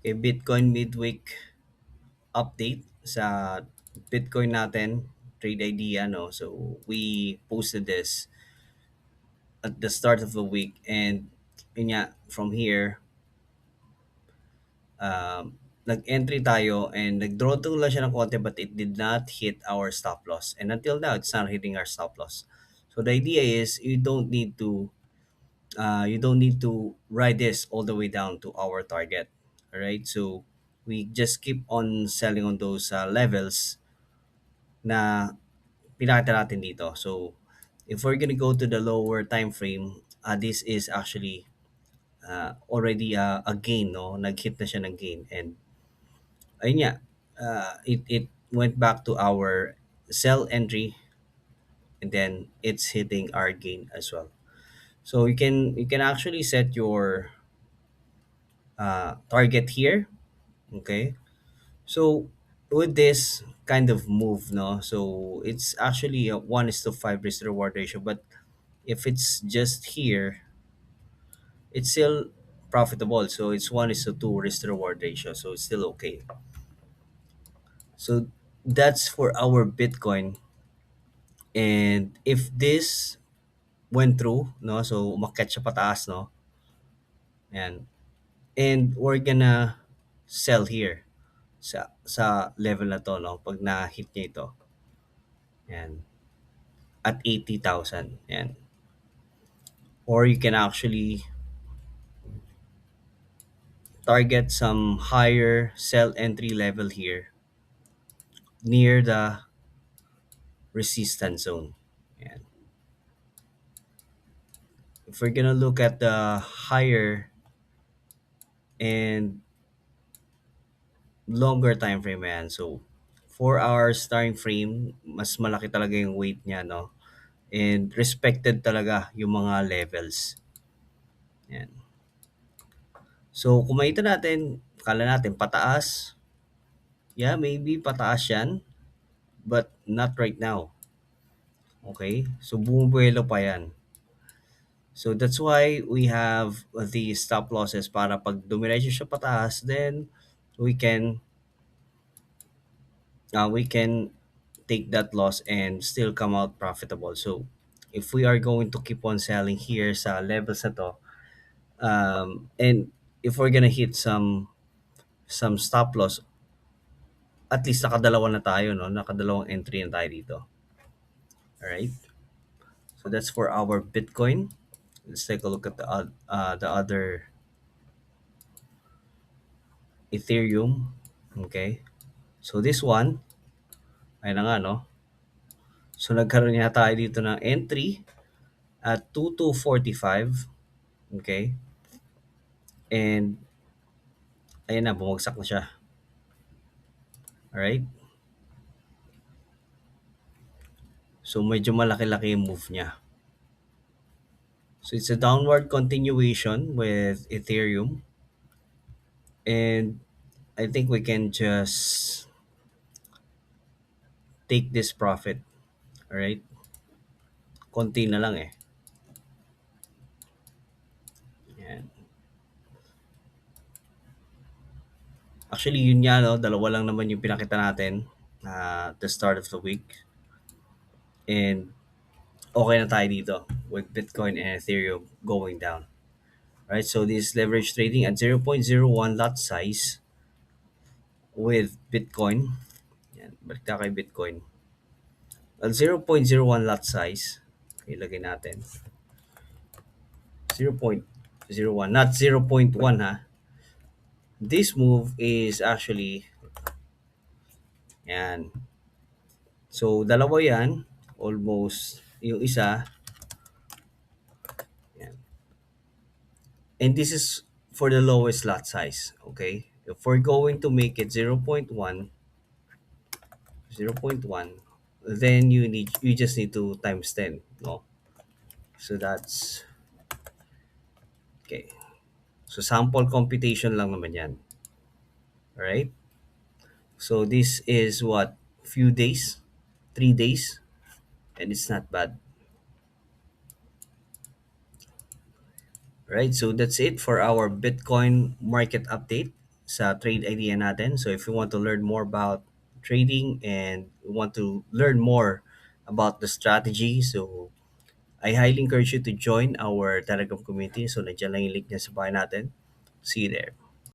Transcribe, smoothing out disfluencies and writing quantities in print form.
a Bitcoin midweek update sa Bitcoin natin, trade idea, no? So we posted this at the start of the week, and yun nga, from here, nag-entry tayo and nag-draw to lang siya ng konti, but it did not hit our stop loss. And until now, it's not hitting our stop loss. So the idea is you don't need to ride this all the way down to our target. All right, so we just keep on selling on those levels na pinakita natin dito. So if we're gonna go to the lower time frame, this is actually already a gain, no? Nag-hit na siya ng gain, and ayun nga, it went back to our sell entry, and then it's hitting our gain as well. So you can actually set your target here. Okay, so with this kind of move, no, so it's actually a 1:5 risk to reward ratio, but if it's just here, it's still profitable. So it's 1:2 risk to reward ratio, so it's still okay. So that's for our Bitcoin. And if this went through, no, so umakyat siya pataas, no, and we're gonna sell here sa level na to, no, pag na-hit niya ito, yan, at 80,000, yan. Or you can actually target some higher sell entry level here near the resistance zone. Yan. If we're gonna look at the higher and longer time frame, yan, so 4 hours time frame, mas malaki talaga yung weight niya, no? And respected talaga yung mga levels. Yan. So, kung makita natin, kala natin pataas. Yeah, maybe pataas yan, but not right now. Okay? So, bumubuelo pa yan. So, that's why we have the stop losses para pag dumiretso siya pataas, then we can we can take that loss and still come out profitable. So, if we are going to keep on selling here sa levels na to, and if we're gonna hit some stop loss, at least nakadalawa na tayo, no? Nakadalawang entry na tayo dito. Alright? So that's for our Bitcoin. Let's take a look at the other Ethereum. Okay? So this one, ay na nga, no? So nagkaroon nga tayo dito ng entry at 2245. Okay? And ayun na, bumagsak na siya. Alright? So medyo malaki-laki yung move niya. So it's a downward continuation with Ethereum. And I think we can just take this profit. Alright? Konti na lang eh. Yan. Actually, yun nga, no? Dalawa lang naman yung pinakita natin the start of the week. And okay na tayo dito with Bitcoin and Ethereum going down. Right? So this leverage trading at 0.01 lot size with Bitcoin. Yan. Balik tayo kay Bitcoin. At 0.01 lot size, ilagay natin. 0.01, not 0.1 ha. This move is actually, yan. So, dalawa yan. Almost, yung isa, yan. And this is for the lowest lot size, okay? If we're going to make it 0.1, then you just need to times 10, no? So that's, okay. So, sample computation lang naman yan. Alright? So, this is what? Few days? 3 days? And it's not bad. Right, so that's it for our Bitcoin market update. sa trade idea natin. So if you want to learn more about trading and want to learn more about the strategy, so I highly encourage you to join our Telegram community. So nandiyan lang yung link niya sa bio natin. See you there.